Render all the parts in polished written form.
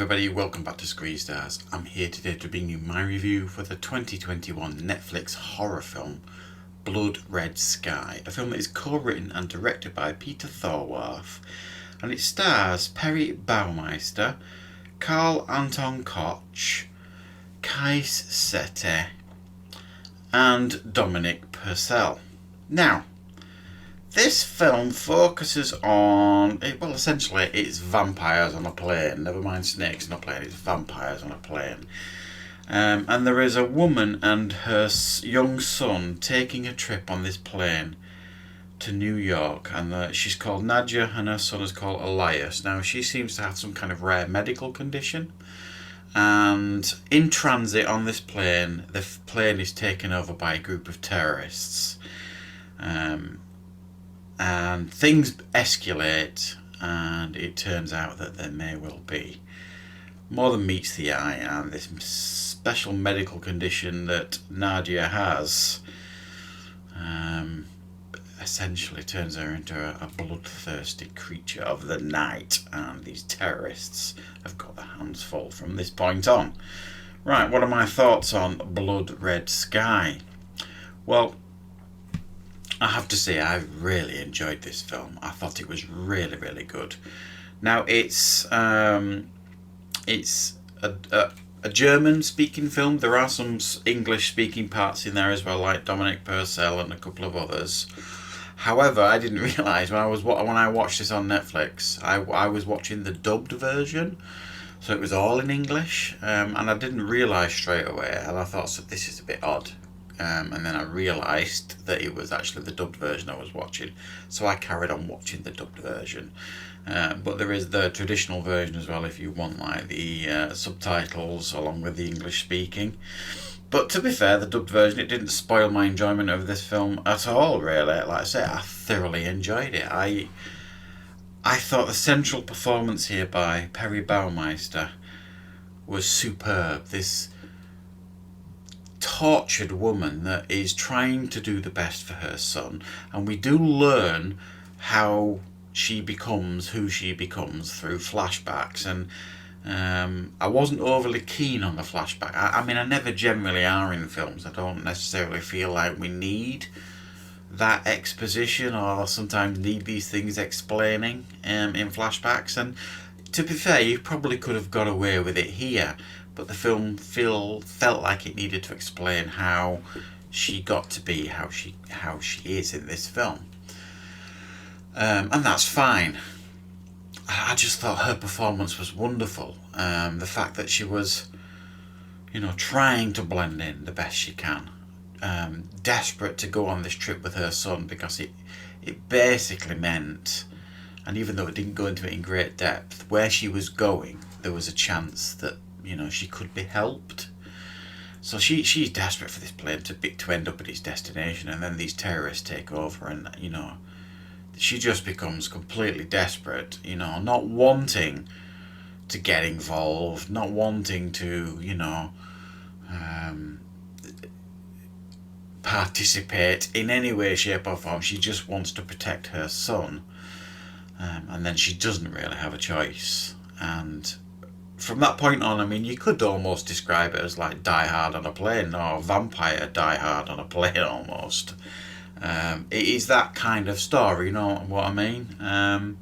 everybody, welcome back to Screen Stars. I'm here today to bring you my review for the 2021 Netflix horror film Blood Red Sky, a film that is co-written and directed by Peter Thorwarth, and it stars Perry Baumeister, Carl Anton Koch, Kais Sete and Dominic Purcell. Now, this film focuses on, well, essentially it's vampires on a plane. Never mind snakes on a plane, it's vampires on a plane. And there is a woman and her young son taking a trip on this plane to New York. And she's called Nadia and her son is called Elias. Now, she seems to have some kind of rare medical condition. And in transit on this plane, the plane is taken over by a group of terrorists. And things escalate, and it turns out that there may well be more than meets the eye, and this special medical condition that Nadia has essentially turns her into a bloodthirsty creature of the night, and these terrorists have got their hands full from this point on. Right, what are my thoughts on Blood Red Sky? Well, I have to say I really enjoyed this film. I thought it was really, really good. Now it's a German-speaking film. There are some English-speaking parts in there as well, like Dominic Purcell and a couple of others. However, I didn't realise when I watched this on Netflix, I was watching the dubbed version, so it was all in English, and I didn't realise straight away, and I thought, so this is a bit odd. And then I realised that it was actually the dubbed version I was watching, so I carried on watching the dubbed version. But there is the traditional version as well if you want like the subtitles along with the English speaking. But to be fair, the dubbed version, it didn't spoil my enjoyment of this film at all, really. Like I say, I thoroughly enjoyed it. I thought the central performance here by Perry Baumeister was superb. This tortured woman that is trying to do the best for her son, and we do learn how she becomes who she becomes through flashbacks, and I wasn't overly keen on the flashback. I mean, I never generally are in films. I don't necessarily feel like we need that exposition or sometimes need these things explaining in flashbacks, and to be fair, you probably could have got away with it here, but the film felt like it needed to explain how she got to be how she is in this film, and that's fine. I just thought her performance was wonderful. The fact that she was, trying to blend in the best she can, desperate to go on this trip with her son because it basically meant, and even though it didn't go into it in great depth, where she was going, there was a chance that she could be helped. So she's desperate for this plane to end up at its destination, and then these terrorists take over, and she just becomes completely desperate. Not wanting to get involved, not wanting to participate in any way, shape or form. She just wants to protect her son, and then she doesn't really have a choice. And from that point on, I mean, you could almost describe it as like Die Hard on a plane, or Vampire Die Hard on a plane almost. It is that kind of story, you know what I mean?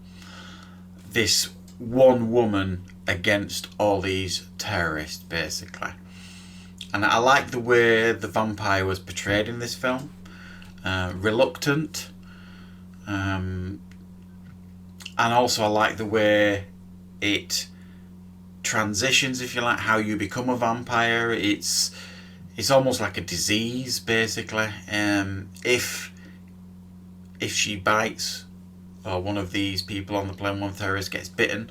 This one woman against all these terrorists, basically. And I like the way the vampire was portrayed in this film. Reluctant. And also I like the way it transitions, if you like, how you become a vampire. It's almost like a disease, basically. If she bites, or one of these people on the plane, one terrorist gets bitten,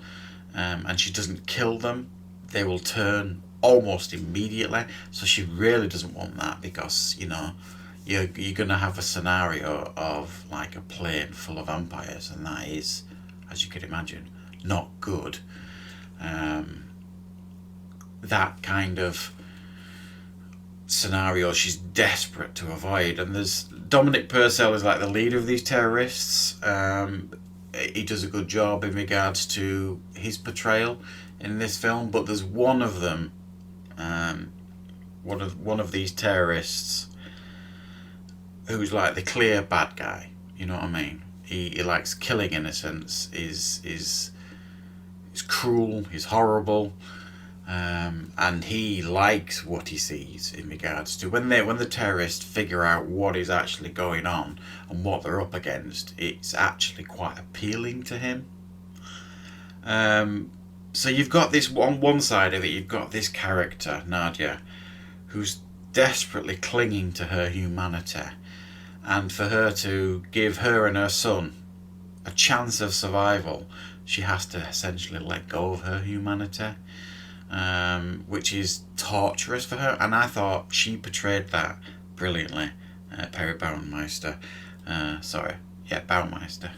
and she doesn't kill them, they will turn almost immediately. So she really doesn't want that, because you're going to have a scenario of like a plane full of vampires, and that is, as you can imagine, not good. That kind of scenario she's desperate to avoid. And there's Dominic Purcell is like the leader of these terrorists. He does a good job in regards to his portrayal. in this film, but there's one of them, one of these terrorists who's like the clear bad guy. You know what I mean? He likes killing innocents. Is cruel. He's horrible. And he likes what he sees in regards to when the terrorists figure out what is actually going on and what they're up against. It's actually quite appealing to him. So you've got this on one side of it. You've got this character Nadia, who's desperately clinging to her humanity, and for her to give her and her son a chance of survival, she has to essentially let go of her humanity. Which is torturous for her, and I thought she portrayed that brilliantly. Peri Baumeister, Baumeister.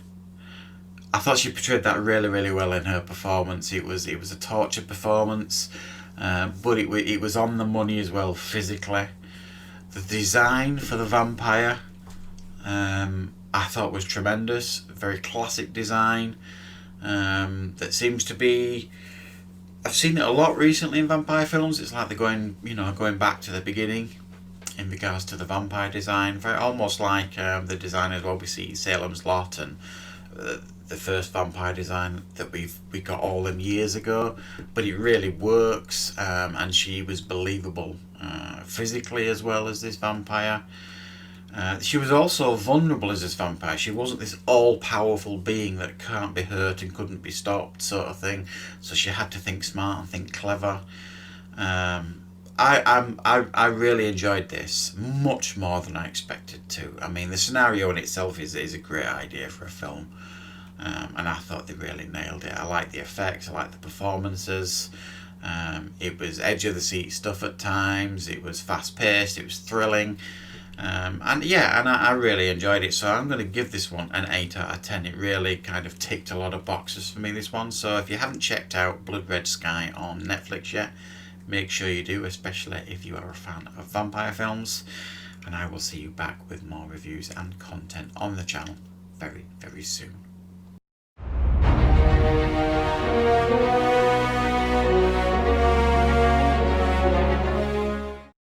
I thought she portrayed that really, really well in her performance. It was a torture performance, but it was on the money as well physically. The design for the vampire, I thought was tremendous. Very classic design that seems to be. I've seen it a lot recently in vampire films. It's like they're going back to the beginning in regards to the vampire design. Very almost like the design as well we see Salem's Lot and the first vampire design that we got all them years ago. But it really works, and she was believable physically as well as this vampire. She was also vulnerable as this vampire. She wasn't this all-powerful being that can't be hurt and couldn't be stopped sort of thing. So she had to think smart and think clever. I really enjoyed this much more than I expected to. I mean, the scenario in itself is a great idea for a film, and I thought they really nailed it. I like the effects. I like the performances. It was edge of the seat stuff at times. It was fast paced. It was thrilling. And I really enjoyed it, so I'm going to give this one an 8 out of 10. It really kind of ticked a lot of boxes for me, this one. So if you haven't checked out Blood Red Sky on Netflix yet, make sure you do, especially if you are a fan of vampire films. And I will see you back with more reviews and content on the channel very, very soon.